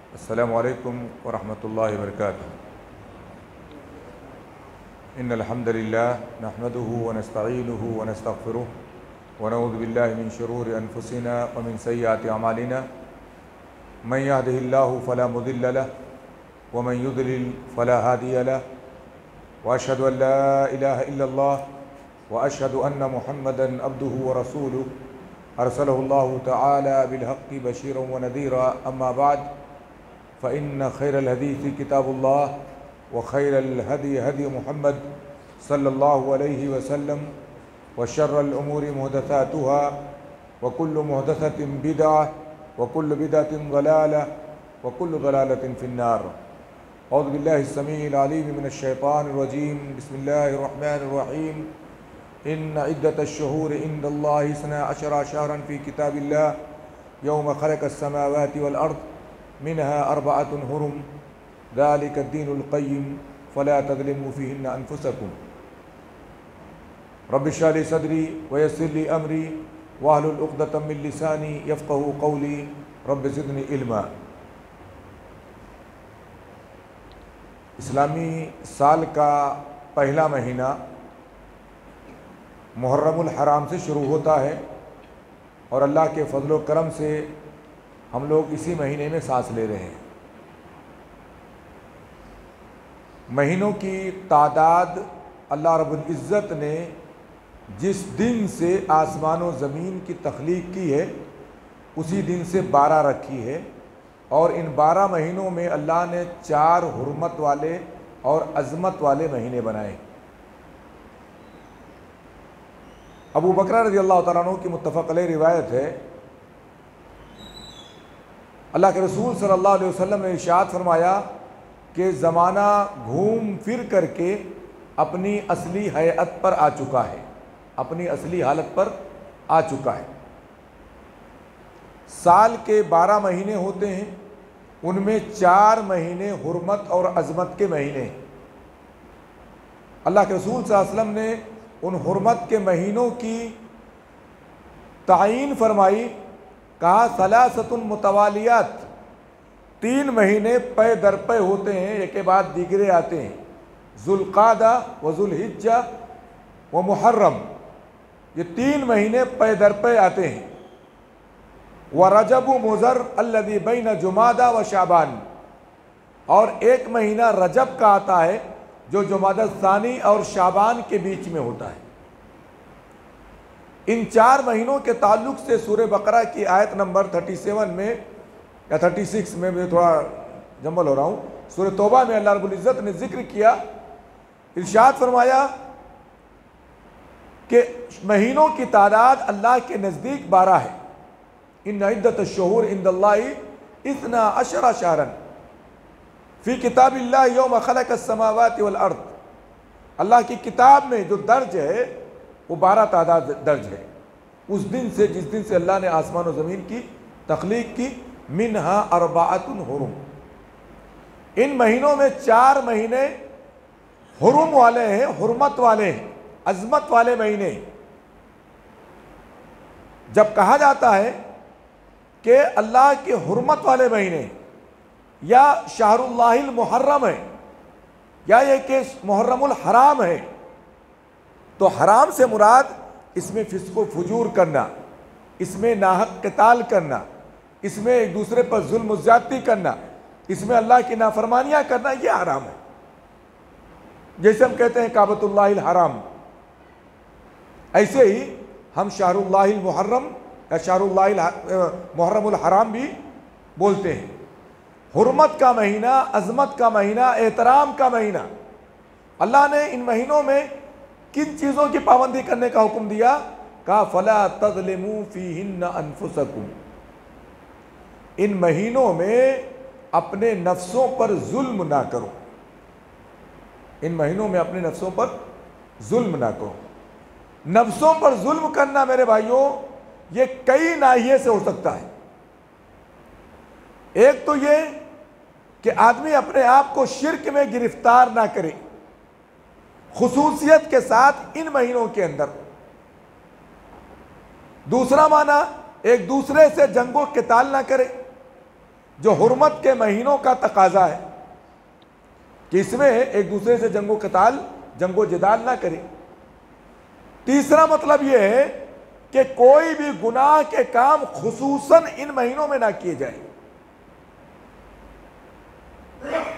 अस्सलामु अलैकुम वरहमतुल्लाहि वबरकातुहू। इन्नल हम्दुलिल्लाह नहमदुहु व नस्तईनुहु व नस्तगफिरुह व नऊज़ु बिल्लाहि मिन शुरूरि अनफुसिना व मिन सय्यिआति अमालिना। मन यहदिहिल्लाहु फला मुदिल्ल लहु व मन युद्लिल फला हादिय लहु व अशहदु अन ला इलाहा इल्लल्लाह व अशहदु अन्न मुहम्मदन अब्दुहु व रसूलुहु अरसलहुल्लाहु तआला बिलहक्कि बशीरन व नज़ीरा। अम्मा बाद फ़इन्न खैरल हदीसी किताबुल्लाह व खैरल हदी हदी मुहम्मद सल्लल्लाहु अलैहि वसल्लम व शर्रल उमूरि मुहदसातुहा व कुल्लु मुहदसतिन बिदअह व कुल्लु बिदअतिन ज़लालह व कुल्लु ज़लालतिन फिन्नार। औज़ु बिल्लाहि स्समीइल अलीम मिनश शैतानिर रजीम। बिस्मिल्लाहिर रहमानिर रहीम। इन्न इद्दतश-शुहूरि इंदल्लाहि इस्ना अशरा शहरन फ़ी किताबिल्लाह यौम खलक़स समावाति वल अर्द मिनहा अर्बअतुन हुरुम ज़ालिका द्दीनुल क़य्यिम फ़ला तज़लिमू फ़ीहिन्ना अनफ़ुसकुम। रब्बि इश्रह ली सदरी व यस्सिर ली अमरी वहलुल उक़दतम मिन लिसानी यफ़क़हू क़ौली रब्बि ज़िदनी इल्मा। इस्लामी साल का पहला महीना मुहर्रमुल हराम से शुरू होता है और अल्लाह के फज़ल व करम से हम लोग इसी महीने में सांस ले रहे हैं। महीनों की तादाद अल्लाह रब्बुल इज़्ज़त ने जिस दिन से आसमान व ज़मीन की तख्लीक की है उसी दिन से 12 रखी है और इन 12 महीनों में अल्लाह ने 4 हुर्मत वाले और अज़मत वाले महीने बनाए। अबू बकर रज़ियल्लाहु तआला अन्हु की मुत्तफ़क़ अलैह रिवायत है, अल्लाह के रसूल सल्लल्लाहु अलैहि वसल्लम ने इरशाद फरमाया कि ज़माना घूम फिर करके अपनी असली हैअत पर आ चुका है, अपनी असली हालत पर आ चुका है। साल के 12 महीने होते हैं, उनमें 4 महीने हुर्मत और अज़मत के महीने हैं। अल्लाह के रसूल सल्लल्लाहु अलैहि वसल्लम ने उन हुर्मत के महीनों की तायीन फरमाई। कहा सलासतुन मुतवालियात, 3 महीने पे दर पे होते हैं, एक के बाद दीगरे आते हैं। ज़ुल्क़ादा व ज़ुल्हिज्जा व मुहर्रम, ये 3 महीने पे दर पे आते हैं। व रजब मुज़र अल्लज़ी बैन जुमादा व शाबान, और एक महीना रजब का आता है जो जुमादा सानी और शाबान के बीच में होता है। इन 4 महीनों के ताल्लुक से सूरह बकरा की आयत नंबर 37 में या 36 में, मैं थोड़ा जम्बल हो रहा हूँ, सूरह तौबा में अल्लाह रब्बुल इज़्ज़त ने जिक्र किया, इरशाद फरमाया कि महीनों की तादाद अल्लाह के नज़दीक 12 है। इन्न इद्दतश-शुहूर इंदल्लाहि इस्ना अशरा शहरन फ़ी किताबिल्लाह यौम खलक़स समावाति वल अर्द। अल्लाह की किताब में जो दर्ज है वो 12 तादाद दर्ज है उस दिन से जिस दिन से अल्लाह ने आसमान और ज़मीन की तख्लीक की। मिनहा अर्बअतुन हुरुम, इन महीनों में 4 महीने हुरुम वाले हैं, हुर्मत वाले हैं, अज़मत वाले महीने। जब कहा जाता है कि अल्लाह के हुर्मत वाले महीने या शहरुल्लाहिल मुहर्रम है या ये कि मुहर्रमुल हराम है, तो हराम से मुराद इसमें फिस्को फुजूर करना, इसमें नाहक क़िताल करना, इसमें एक दूसरे पर जुल्म ज़्यादती करना, इसमें अल्लाह की नाफरमानियाँ करना, ये हराम है। जैसे हम कहते हैं काबतुल्लाहिल हराम, ऐसे ही हम शहरुल्लाहिल मुहर्रम या शहरुल्लाहिल मुहर्रमुल हराम भी बोलते हैं। हुर्मत का महीना, अज़मत का महीना, एहतराम का महीना। अल्लाह ने इन महीनों में किन चीज़ों की पाबंदी करने का हुक्म दिया? कहा फ़ला तज़लिमू फ़ीहिन्ना अनफ़ुसकुम, इन महीनों में अपने नफ्सों पर जुल्म ना करो, इन महीनों में अपने नफ्सों पर जुल्म ना करो। नफ्सों पर जुल्म करना मेरे भाइयों ये कई नाहिये से हो सकता है। एक तो ये कि आदमी अपने आप को शिर्क में गिरफ्तार ना करे, खुसूसियत के साथ इन महीनों के अंदर। दूसरा माना एक दूसरे से जंगो क़िताल ना करे, जो हुर्मत के महीनों का तकाजा है कि इसमें एक दूसरे से जंगो कताल जंगो जिदाल ना करें। तीसरा मतलब यह है कि कोई भी गुनाह के काम खुसूसन इन महीनों में ना किए जाए।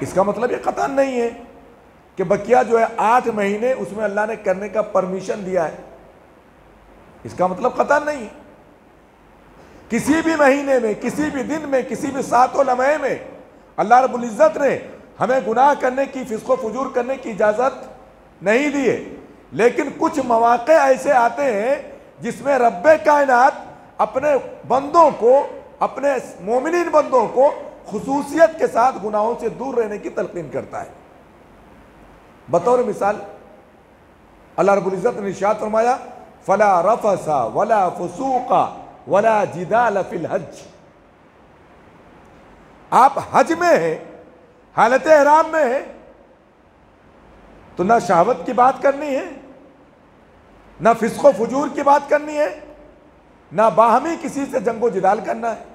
इसका मतलब यह कतन नहीं है कि बकिया जो है 8 महीने उसमें अल्लाह ने करने का परमिशन दिया है, इसका मतलब कतन नहीं है। किसी भी महीने में, किसी भी दिन में, किसी भी सातों लम्हे में अल्लाह रब्बुल इज्जत ने हमें गुनाह करने की, फिस्को फुजूर करने की इजाजत नहीं दी है। लेकिन कुछ मौके ऐसे आते हैं जिसमें रब्बे कायनात अपने बंदों को, अपने मोमिनीन बंदों को खुसूसियत के साथ गुनाहों से दूर रहने की तलकीन करता है। बतौर मिसाल अल्लाह रब्बुल इज्जत ने इरशाद फरमाया, फला रफसा वला फुसूका वला जिदाल फिल हज। आप हज में हैं, हालत एहराम में है, तो ना शहावत की बात करनी है, ना फिस्को फुजूर की बात करनी है, ना बाहमी किसी से जंगो जिदाल करना है।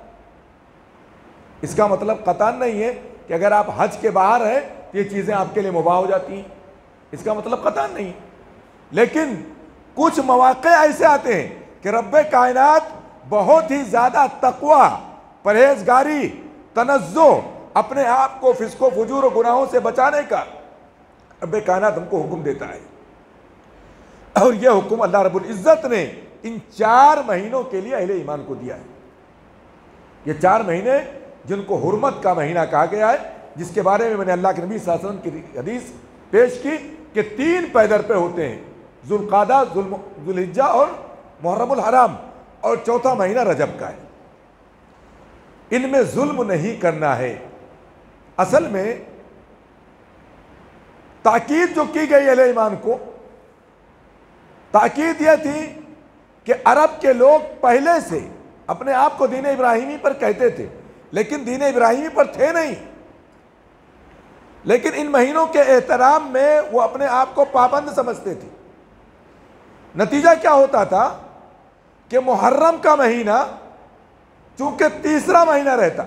इसका मतलब कतन नहीं है कि अगर आप हज के बाहर हैं तो ये चीज़ें आपके लिए मुबाह हो जाती हैं, इसका मतलब कतन नहीं। लेकिन कुछ मौके ऐसे आते हैं कि रब्बे कायनात बहुत ही ज़्यादा तकवा, परहेजगारी, तनज़्ज़ो, अपने आप को फिस्को फुजूर और गुनाहों से बचाने का रब्बे कायनात हमको हुक्म देता है। और यह हुक्म अल्लाह रब्बुल इज्जत ने इन 4 महीनों के लिए अहले ईमान को दिया है। ये 4 महीने जिनको हुर्मत का महीना कहा गया है, जिसके बारे में मैंने अल्लाह के नबी सल्लल्लाहु अलैहि वसल्लम की हदीस पेश की कि 3 पैदर पे होते हैं, जुल्क़ादा, जुल्हिज्जा और मुहर्रमुल हराम, और चौथा महीना रजब का है। इनमें जुल्म नहीं करना है। असल में ताकीद जो की गई अहले ईमान को, ताकीद यह थी कि अरब के लोग पहले से अपने आप को दीन इब्राहिमी पर कहते थे, लेकिन दीन इब्राहिमी पर थे नहीं। लेकिन इन महीनों के एहतराम में वो अपने आप को पाबंद समझते थे। नतीजा क्या होता था कि मुहर्रम का महीना चूंकि तीसरा महीना रहता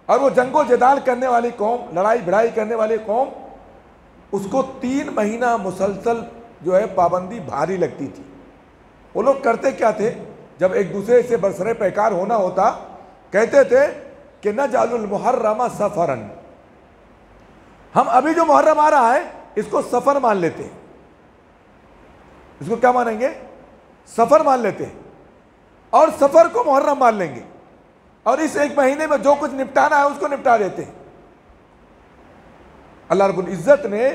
और वो जंगो जदाल करने वाली कौम, लड़ाई भिड़ाई करने वाली कौम, उसको 3 महीना मुसलसल जो है पाबंदी भारी लगती थी। वो लोग करते क्या थे, जब एक दूसरे से बरसरे पैकार होना होता, कहते थे कि न जालुल मुहर्रमा सफरन, हम अभी जो मुहर्रम आ रहा है इसको सफर मान लेते हैं। इसको क्या मानेंगे? सफर मान लेते हैं, और सफर को मुहर्रम मान लेंगे, और इस 1 महीने में जो कुछ निपटाना है उसको निपटा देते हैं। अल्लाह रब्बुल इज्जत ने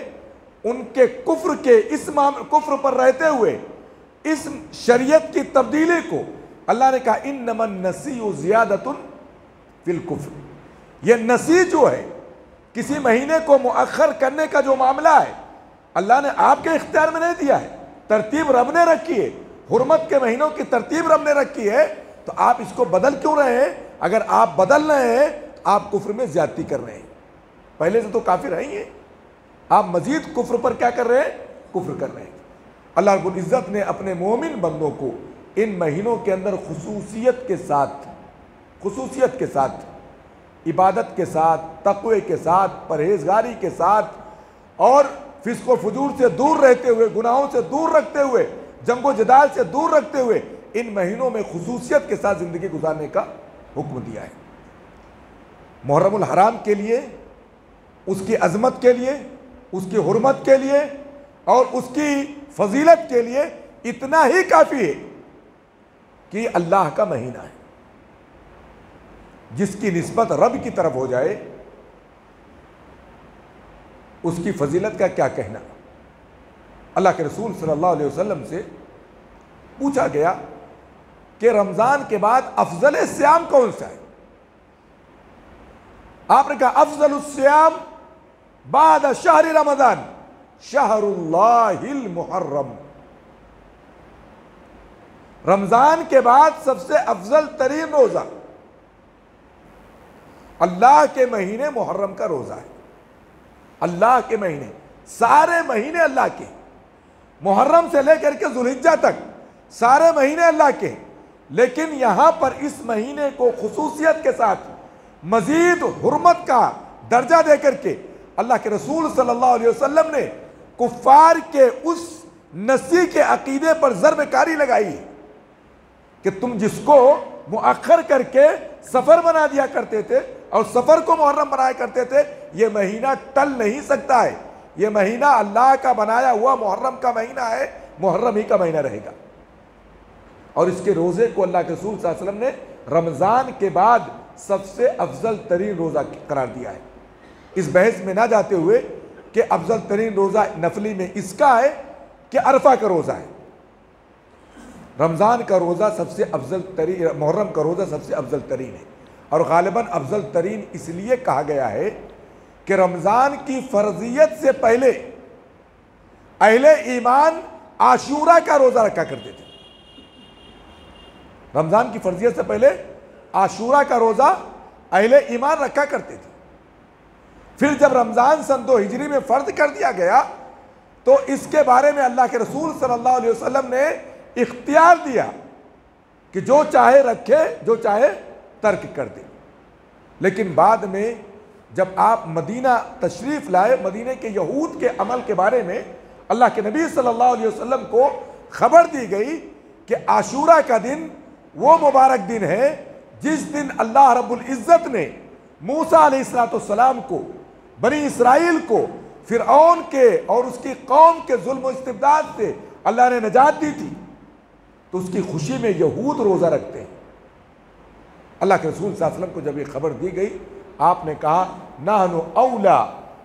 उनके कुफ्र के इस कुफ्र पर रहते हुए इस शरीयत की तब्दीली को अल्लाह ने कहा, इन्नमन नसीउ ज़ियादतुन फिल कुफ्र। यह नसी जो है, किसी महीने को मुअख्खर करने का जो मामला है, अल्लाह ने आपके इख्तियार में नहीं दिया है, तरतीब रब ने रखी है। हुर्मत के महीनों की तरतीब रब ने रखी है, तो आप इसको बदल क्यों रहे हैं? अगर आप बदल रहे हैं तो आप कुफ्र में ज्यादती कर रहे हैं। पहले से तो काफिर हैं ये, आप मजीद कुफ्र पर क्या कर रहे हैं? कुफ्र कर रहे हैं। अल्लाह रब्बुल इज्जत ने अपने मोमिन बंदों को इन महीनों के अंदर खुसूसियत के साथ, इबादत के साथ, तक़वे के साथ, परहेजगारी के साथ और फिस्को फुजूर से दूर रहते हुए, गुनाहों से दूर रखते हुए, जंगो जदाल से दूर रखते हुए इन महीनों में खुसूसियत के साथ ज़िंदगी गुजारने का हुक्म दिया है। मुहर्रमुल हराम के लिए, उसकी अजमत के लिए, उसकी हुर्मत के लिए और उसकी फजीलत के लिए इतना ही काफ़ी है कि अल्लाह का महीना है, जिसकी निस्बत रब की तरफ हो जाए उसकी फजीलत का क्या कहना। अल्लाह के रसूल सल्लल्लाहु अलैहि वसल्लम से पूछा गया कि रमज़ान के बाद अफजल सियाम कौन सा है? आपने कहा अफजल सियाम बाद शहर रमज़ान शहरुल्लाहिल मुहर्रम। रमज़ान के बाद सबसे अफजल तरीन रोज़ा अल्लाह के महीने मुहर्रम का रोज़ा है। अल्लाह के महीने, सारे महीने अल्लाह के, मुहर्रम से लेकर के जुल्हिज्जा तक सारे महीने अल्लाह के, लेकिन यहां पर इस महीने को खुसूसियत के साथ मजीद हुर्मत का दर्जा दे करके अल्लाह के रसूल सल्लल्लाहु अलैहि वसल्लम ने कुफ्फार के उस नसी के अकीदे पर ज़र्बकारी लगाई कि तुम जिसको मुअख्खर करके सफ़र बना दिया करते थे और सफ़र को मुहर्रम बनाया करते थे, ये महीना टल नहीं सकता है। ये महीना अल्लाह का बनाया हुआ मुहर्रम का महीना है, मुहर्रम ही का महीना रहेगा। और इसके रोज़े को अल्लाह के रसूल सल्लल्लाहु अलैहि वसल्लम ने रमज़ान के बाद सबसे अफजल तरीन रोज़ा करार दिया है। इस बहस में ना जाते हुए कि अफजल तरीन रोज़ा नफली में इसका है कि अरफा का रोज़ा है। रमज़ान का रोज़ा सबसे अफजल तरीन, मुहर्रम का रोज़ा सबसे अफजल तरीन है। और ग़ालिबन अफजल तरीन इसलिए कहा गया है कि रमज़ान की फ़र्जियत से पहले अहले ईमान आशूरा का रोज़ा रखा करते थे। रमज़ान की फ़र्जियत से पहले आशूरा का रोज़ा अहले ईमान रखा करते थे। फिर जब रमज़ान सन 2 हिजरी में फ़र्ज कर दिया गया तो इसके बारे में अल्लाह के रसूल सल्लल्लाहु अलैहि वसल्लम ने इख्तियार दिया कि जो चाहे रखे, जो चाहे तर्क कर दे। लेकिन बाद में जब आप मदीना तशरीफ़ लाए, मदीने के यहूद के अमल के बारे में अल्लाह के नबी सल्लल्लाहु अलैहि वसल्लम को खबर दी गई कि आशूरा का दिन वो मुबारक दिन है जिस दिन अल्लाह रब्बुल इज़्ज़त ने मूसा अलैहिस्सलाम को, बनी इसराइल को फिरऔन के और उसकी कौम के जुल्म इस्तिबदाद से अल्लाह ने नजात दी थी। तो उसकी खुशी में यहूद रोज़ा रखते हैं। अल्लाह के रसूल सल्लल्लाहु अलैहि वसल्लम को जब ये खबर दी गई, आपने कहा नहनु औला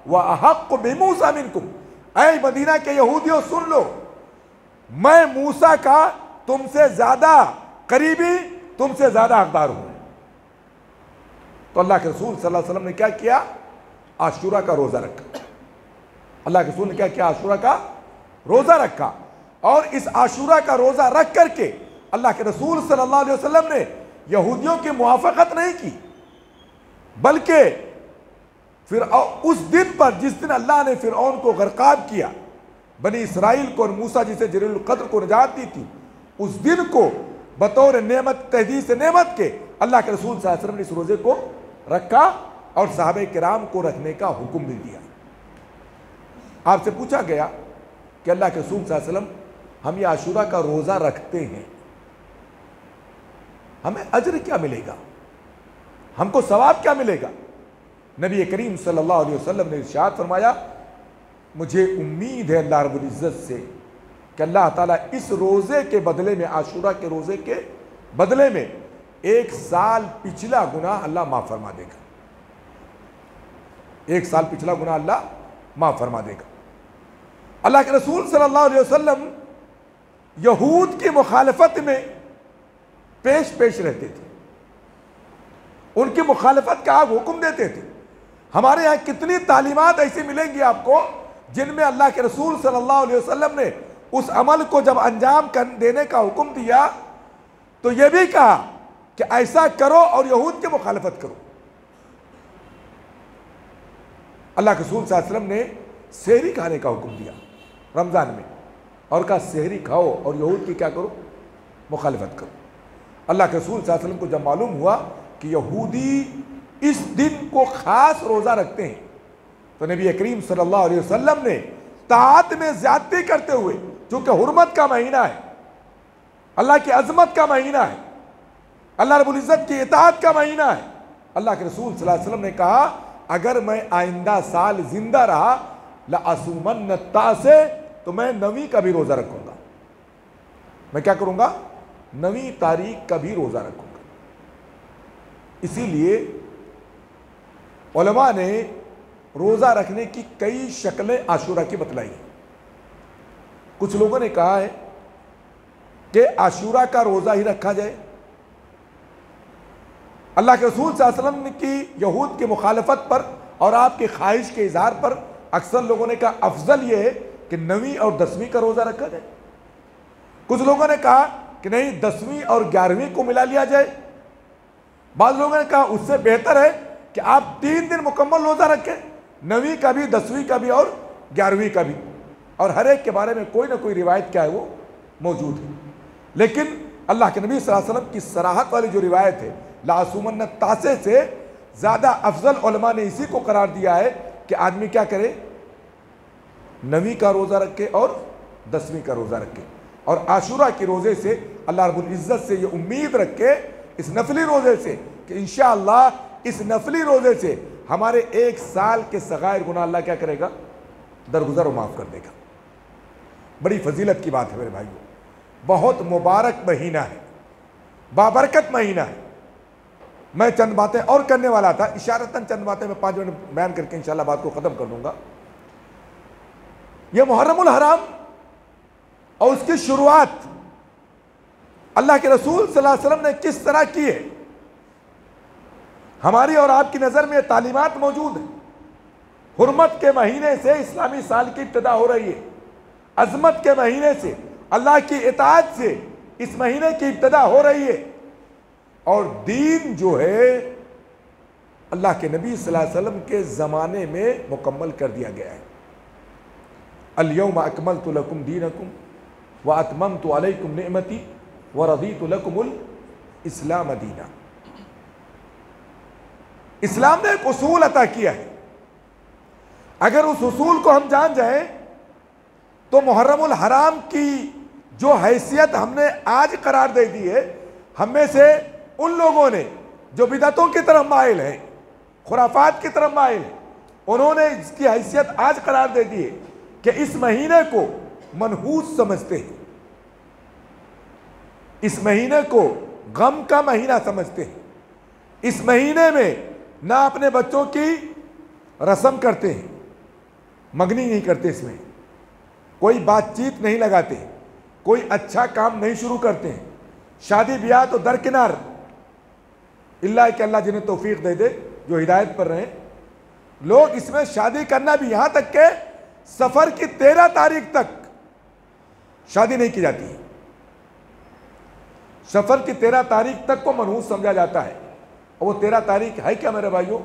व अहक्कु बिमूसा मिनकुम, ऐ मदीना के यहूदियों सुन लो, मैं मूसा का तुमसे ज़्यादा करीबी, तुमसे ज़्यादा हकदार हूँ। तो अल्लाह के रसूल सल्लल्लाहु अलैहि वसल्लम ने क्या किया? आशूरा का रोज़ा रखा। अल्लाह के रसूल ने क्या किया? आशूरा का रोज़ा रखा। और इस आशूरा का रोज़ा रख करके अल्लाह के रसूल सल्लल्लाहु अलैहि वसल्लम ने यहूदियों की मुआफ़क़त नहीं की, बल्कि फिर उस दिन पर जिस दिन अल्लाह ने फिरऔन को गर्क़ाब किया, बनी इसराइल को और मूसा जिसे जलीलुल क़द्र को निजात दी थी, उस दिन को बतौर नेमत, तहदीस नेमत के अल्लाह के रसूल सल्लल्लाहु अलैहि वसल्लम ने इस रोज़े को रखा और सहाबे किराम को रखने का हुक्म भी दिया। आपसे पूछा गया कि अल्लाह के रसूल सल्लल्लाहु अलैहि वसल्लम, हम ये आशूरा का रोज़ा रखते हैं, हमें अज्र क्या मिलेगा, हमको सवाब क्या मिलेगा? नबी करीम सल्लल्लाहु अलैहि वसल्लम ने इरशाद फरमाया, मुझे उम्मीद है अल्लाह रब्बुल इज़्ज़त से कि अल्लाह ताला इस रोज़े के बदले में, आशूरा के रोज़े के बदले में 1 साल पिछला गुनाह अल्लाह माफ़ फरमा देगा। 1 साल पिछला गुनाह अल्लाह माफ़ फरमा देगा। अल्लाह के रसूल सल्लल्लाहु अलैहि वसल्लम यहूद की मुखालफत में पेश रहते थे, उनकी मुखालफत का आप हुक्म देते थे। हमारे यहाँ कितनी तालीमात ऐसी मिलेंगी आपको जिनमें अल्लाह के रसूल सल्लल्लाहु अलैहि वसल्लम ने उस अमल को जब अंजाम कर देने का हुक्म दिया तो यह भी कहा कि ऐसा करो और यहूद की मुखालफत करो। अल्लाह के रसूल सल्लल्लाहु अलैहि वसल्लम ने सेहरी खाने का हुक्म दिया रमज़ान में और कहा सेहरी खाओ और यहूद की क्या करो? मुखालफत करो। अल्लाह के रसूल सल्लल्लाहु अलैहि वसल्लम को जब मालूम हुआ कि यहूदी इस दिन को ख़ास रोज़ा रखते हैं तो नबी करीम सल्लल्लाहु अलैहि वसल्लम ने ताअत में ज़्यादती करते हुए, चूँकि हुर्मत का महीना है, अल्लाह की अज़मत का महीना है, अल्लाह रब्बुल इज़्ज़त की इताअत का महीना है, अल्लाह के रसूल सल्लल्लाहु अलैहि वसल्लम ने कहा अगर मैं आइंदा साल जिंदा रहा लअसूमन्न तासे, तो मैं 9वीं का भी रोज़ा रखूँगा। मैं क्या करूँगा? 9वीं तारीख का भी रोज़ा रखूँगा। इसीलिए उलमा ने रोज़ा रखने की कई शक्लें आशूरा की बतलाई हैं। कुछ लोगों ने कहा है कि आशूरा का रोज़ा ही रखा जाए। अल्लाह के रसूल सल्लल्लाहु अलैहि वसल्लम की यहूद की मुखालफत पर और आपकी ख्वाहिश के इजहार पर अक्सर लोगों ने कहा अफजल ये है कि 9वीं और 10वीं का रोज़ा रखा जाए। कुछ लोगों ने कहा कि नहीं 10वीं और 11वीं को मिला लिया जाए। बाद लोगों ने कहा उससे बेहतर है कि आप 3 दिन मुकम्मल रोज़ा रखें, 9वीं का भी, 10वीं का भी और 11वीं का भी, और हर एक के बारे में कोई ना कोई रिवायत क्या है वो मौजूद है। लेकिन अल्लाह के नबी सल्लल्लाहु अलैहि वसल्लम की सराहत वाली जो रिवायत है लासूमन्न तासे से, ज़्यादा अफजल उलमा ने इसी को करार दिया है कि आदमी क्या करे, 9वीं का रोज़ा रखे और 10वीं का रोज़ा रखे, और आशूरा के रोज़े से अल्लाह रब्बुल इज़्ज़त से ये उम्मीद रखे, इस नफली रोज़े से, कि इंशाअल्लाह इस नफली रोज़े से हमारे 1 साल के सगायर गुनाह अल्लाह क्या करेगा, दरगुजर और माफ़ कर देगा। बड़ी फजीलत की बात है मेरे भाइयों, बहुत मुबारक महीना है, बाबरकत महीना है। मैं चंद बातें और करने वाला था, इशारतन चंद बातें मैं 5 मिनट बयान करके इंशाअल्लाह बात को ख़त्म कर दूंगा। यह मुहर्रमुल हराम और उसकी शुरुआत अल्लाह के रसूल सल्लल्लाहु अलैहि वसल्लम ने किस तरह की है, हमारी और आपकी नज़र में तालीमात मौजूद है। हुर्मत के महीने से इस्लामी साल की इब्तिदा हो रही है, अजमत के महीने से, अल्लाह की इताअत से इस महीने की इब्तिदा हो रही है, और दीन जो है अल्लाह के नबी सल्लल्लाहु अलैहि वसल्लम के ज़माने में मुकम्मल कर दिया गया है। अल-यौमा अकमलतु लकुम दीनकुम व अतममतु अलैकुम निअमती व रदीतु लकुमुल इस्लाम दीना। इस्लाम ने एक उसूल अता किया है, अगर उस उसूल को हम जान जाएं तो मुहर्रमुल हराम की जो हैसियत हमने आज करार दे दी है, हम में से उन लोगों ने जो बिदअतों की तरफ माइल हैं, खुराफात की तरफ माइल हैं, उन्होंने इसकी हैसियत आज करार दे दी है कि इस महीने को मनहूस समझते हैं, इस महीने को गम का महीना समझते हैं, इस महीने में ना अपने बच्चों की रस्म करते हैं, मंगनी नहीं करते, इसमें कोई बातचीत नहीं लगाते, कोई अच्छा काम नहीं शुरू करते हैं, शादी ब्याह तो दरकिनार, इल्ला कि अल्लाह जिन्हें तौफीक दे दे, जो हिदायत पर रहे। लोग इसमें शादी करना भी, यहां तक के सफर की 13 तारीख तक शादी नहीं की जाती, सफर की 13 तारीख तक को मनहूस समझा जाता है, और वो 13 तारीख है क्या मेरे भाइयों,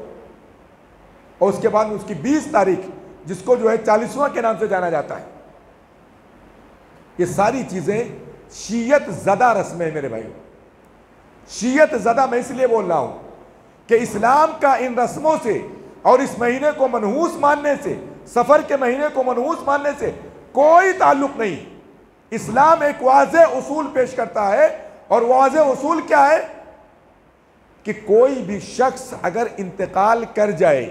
और उसके बाद में उसकी 20 तारीख जिसको जो है 40वां के नाम से जाना जाता है। ये सारी चीजें शीयत ज़दा रस्में मेरे भाइयों, शीयत ज़दा मैं इसलिए बोल रहा हूं कि इस्लाम का इन रस्मों से और इस महीने को मनहूस मानने से, सफर के महीने को मनहूस मानने से कोई ताल्लुक नहीं। इस्लाम एक वाज़े उसूल पेश करता है, और वाज़े उसूल क्या है कि कोई भी शख्स अगर इंतकाल कर जाए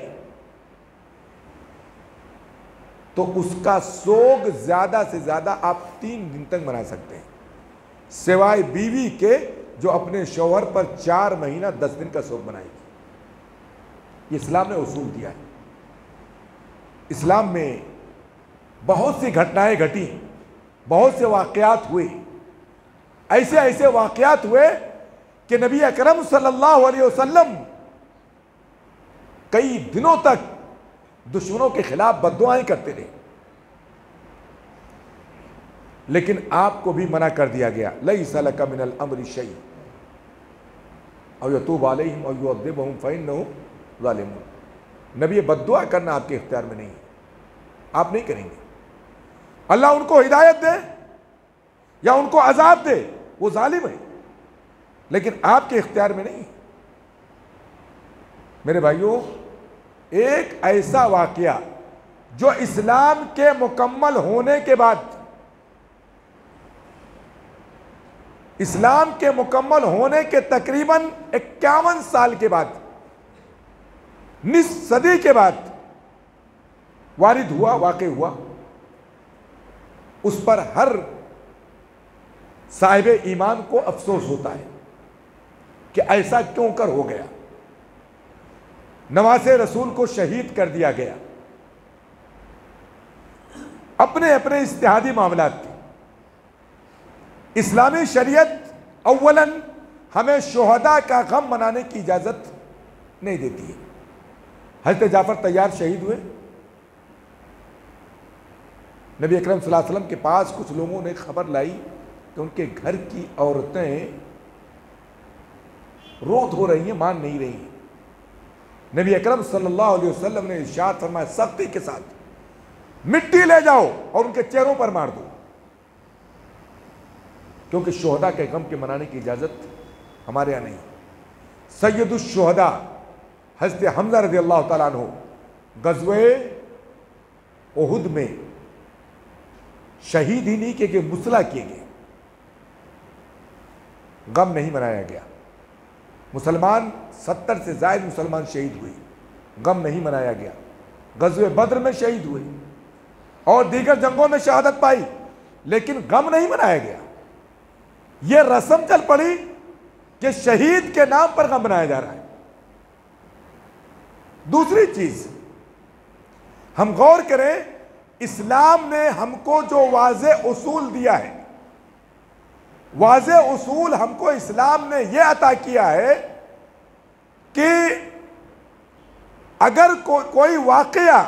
तो उसका सोग ज्यादा से ज्यादा आप 3 दिन तक मना सकते हैं, सिवाय बीवी के जो अपने शौहर पर 4 महीना 10 दिन का सोग मनाएगी। इस्लाम ने उसूल दिया है। इस्लाम में बहुत सी घटनाएं घटी, बहुत से वाकयात हुए, ऐसे ऐसे वाकयात हुए कि नबी अकरम सल्लल्लाहु अलैहि वसल्लम कई दिनों तक दुश्मनों के खिलाफ बद्दुआएं करते रहे, लेकिन आपको भी मना कर दिया गया, लैसा लका मिनल अम्रि शै औ यतूब अलैहिम औ युअद्दिबहुम फइन्नहुम ज़ालिमून। नबी, बद्दुआ करना आपके इख्तियार में नहीं है, आप नहीं करेंगे। अल्लाह उनको हिदायत दे या उनको अजाब दे, वो जालिम है, लेकिन आपके इख्तियार में नहीं। मेरे भाइयों, एक ऐसा वाकया जो इस्लाम के मुकम्मल होने के बाद, इस्लाम के मुकम्मल होने के तकरीबन 51 साल के बाद, निस सदी के बाद वारिद हुआ, वाक़ई हुआ, उस पर हर साहिब ईमान को अफसोस होता है कि ऐसा क्यों कर हो गया। नवासे रसूल को शहीद कर दिया गया, अपने अपने इज्तिहादी मामलात थे। इस्लामी शरीयत अव्वलन हमें शुहदा का गम मनाने की इजाजत नहीं देती है। हज़रत जाफर तैयार शहीद हुए, नबी अकरम सल्लल्लाहु अलैहि वसल्लम के पास कुछ लोगों ने खबर लाई कि उनके घर की औरतें रोत हो रही हैं, मान नहीं रही हैं। नबी अकरम सल्लल्लाहु अलैहि वसल्लम ने इरशाद फरमाया, सख्ती के साथ मिट्टी ले जाओ और उनके चेहरों पर मार दो, क्योंकि शुहदा के गम के मनाने की इजाजत हमारे यहां नहीं। सैयदुश शुहदा हज़रत हमज़ा रज़ियल्लाहु ताला अन्हु ग़ज़वे उहुद में शहीद ही नहीं किए गए, मुसला किए गए, गम नहीं मनाया गया। मुसलमान 70 से ज़ायद मुसलमान शहीद हुए, गम नहीं मनाया गया। ग़ज़वे बद्र में शहीद हुए और दीगर जंगों में शहादत पाई, लेकिन गम नहीं मनाया गया। यह रस्म चल पड़ी कि शहीद के नाम पर गम मनाया जा रहा है। दूसरी चीज हम गौर करें, इस्लाम ने हमको जो वाज़े उसूल दिया है, वाज़े उसूल हमको इस्लाम ने यह अता किया है कि अगर कोई वाक़या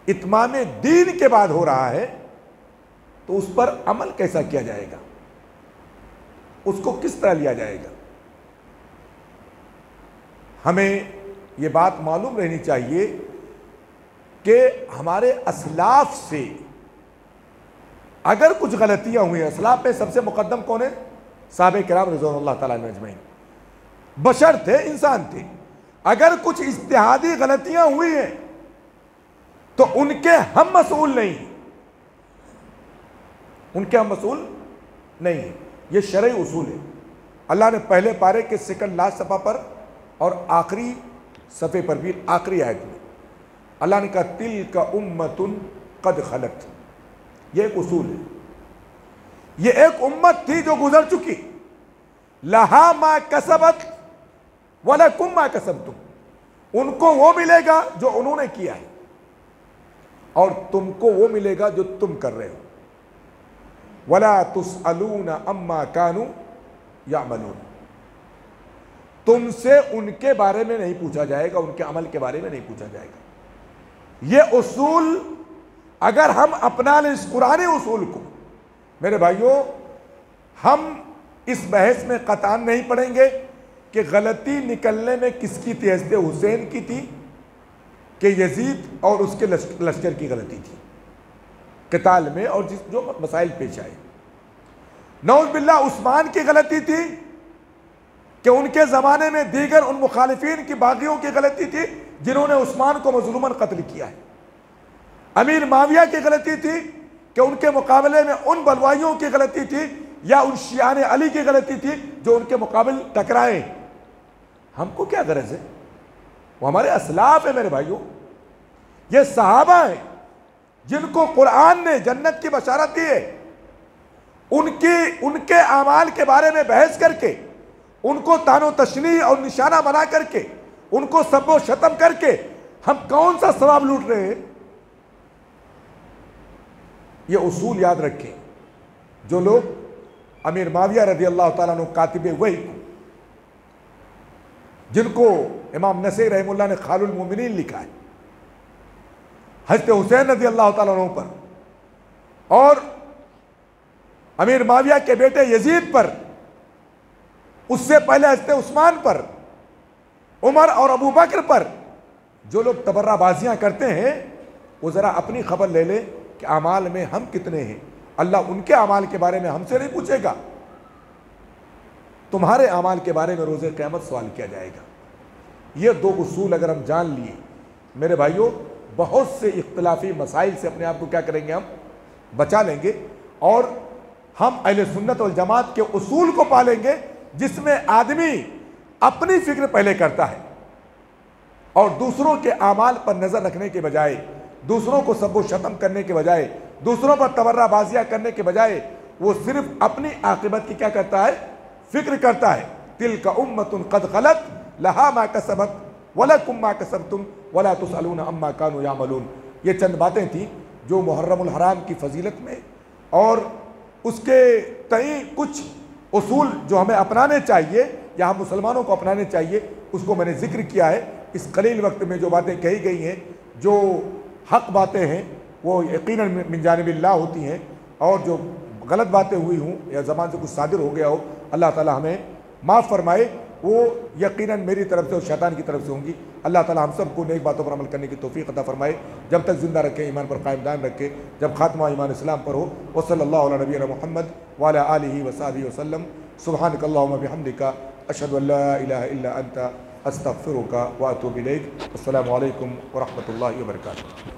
इत्माम दीन के बाद हो रहा है तो उस पर अमल कैसा किया जाएगा, उसको किस तरह लिया जाएगा। हमें यह बात मालूम रहनी चाहिए कि हमारे असलाफ से अगर कुछ गलतियां हुई हैं, असलाफ में सबसे मुकद्दम कौन है? साहबे किराम रिज़वानुल्लाह ताला अलैहिम अजमईन, बशर थे, इंसान थे। अगर कुछ इज्तिहादी गलतियां हुई हैं तो उनके हम मसूल नहीं, उनके हम मसूल नहीं है। यह शरई उसूल है। अल्लाह ने पहले पारे के सेकंड लास्ट सफ़ा पर और आखिरी सफ़े पर भी, आखिरी आयत में अल्लाह ने कहा तिल का उम्मतुन कद खलत। यह एक उसूल है। यह एक उम्मत थी जो गुजर चुकी, लहा मा कसबत वलकुम मा कसबतुम, उनको वो मिलेगा जो उन्होंने किया है और तुमको वो मिलेगा जो तुम कर रहे हो। वला तुसअलून अम्मा कानू यामलून, तुमसे उनके बारे में नहीं पूछा जाएगा, उनके अमल के बारे में नहीं पूछा जाएगा। यह उसूल अगर हम अपना लें, इस कुरानी उसूल को, मेरे भाइयों, हम इस बहस में कतान नहीं पड़ेंगे कि गलती निकलने में किसकी थी, हज़रत हुसैन की थी कि यजीद और उसके लश्कर की गलती थी क़िताल में और जो मसाइल पेश आए। नऊज़ बिल्लाह उस्मान की गलती थी कि उनके ज़माने में दीगर उन मुखालिफिन की बागियों की गलती थी जिन्होंने उस्मान को मज़लूमन कत्ल किया है। अमीर माविया की गलती थी कि उनके मुकाबले में उन बलवाइयों की गलती थी या उन शियाने अली की गलती थी जो उनके मुकाबले टकराए। हमको क्या गरज है? वो हमारे असलाफ है मेरे भाइयों, ये सहाबा हैं जिनको कुरान ने जन्नत की बशारत दी है। उनके आमाल के बारे में बहस करके, उनको तानो तशनी और निशाना बना करके, उनको सबो शतम करके हम कौन सा सवाब लूट रहे हैं? ये उसूल याद रखें। जो लोग अमीर माविया रज़ी अल्लाह ताला अन्हु कातिबे वही को, जिनको इमाम नसई रहमुल्लाह ने खालुल मोमिनीन लिखा है, हज़रत हुसैन रज़ी अल्लाह ताला अन्हु पर और अमीर माविया के बेटे यजीद पर, उससे पहले हज़रत उस्मान पर, उमर और अबू बकर पर जो लोग तबर्राबाजियां करते हैं, वो ज़रा अपनी खबर ले ले कि अमाल में हम कितने हैं। अल्लाह उनके अमाल के बारे में हमसे नहीं पूछेगा, तुम्हारे अमाल के बारे में रोज़े क़यामत सवाल किया जाएगा। ये दो उसूल अगर हम जान लिए मेरे भाइयों, बहुत से इख्तिलाफी मसाइल से अपने आप को क्या करेंगे, हम बचा लेंगे और हम अहले सुन्नत वल जमात के उसूल को पालेंगे, जिसमें आदमी अपनी फिक्र पहले करता है और दूसरों के आमाल पर नज़र रखने के बजाय, दूसरों को सबो शतम करने के बजाय, दूसरों पर तबर्राबाजियाँ करने के बजाय वो सिर्फ अपनी आक़िबत की क्या करता है, फिक्र करता है। तिल का उम्मतुन कद खलत लहा मा कसबत वलकुम मा कसबतुम वला तुसअलून अम्मा कानू यामलून। ये चंद बातें थी जो मुहर्रमुल हराम की फजीलत में और उसके कई कुछ उसूल जो हमें अपनाने चाहिए या हम मुसलमानों को अपनाने चाहिए, उसको मैंने जिक्र किया है। इस कलील वक्त में जो बातें कही गई हैं, जो हक़ बातें हैं, वो यकीनन मिन जानिबिल्लाह होती हैं और जो गलत बातें हुई हों या ज़बान से कुछ सादिर हो गया हो, अल्लाह ताला हमें माफ़ फरमाए, वो यकीनन मेरी तरफ से और शैतान की तरफ से होंगी। अल्लाह ताला हम सबको नेक बातों पर अमल करने की तौफीक अता फरमाए, जब तक ज़िंदा रखे, ईमान पर कायम दायम रखे, जब खात्मा ईमान इस्लाम पर हो। व सल्लल्लाहु अला नबीना मुहम्मद व अला आलिहि व सहबिहि वसल्लम। सुब्हानकल्लाहुम्मा बिहम्दिका अशहदु अल्ला इलाहा इल्ला अंता अस्तगफिरुका व अतूबु इलैक। अस्सलामु अलैकुम व रहमतुल्लाहि व बरकातुहू।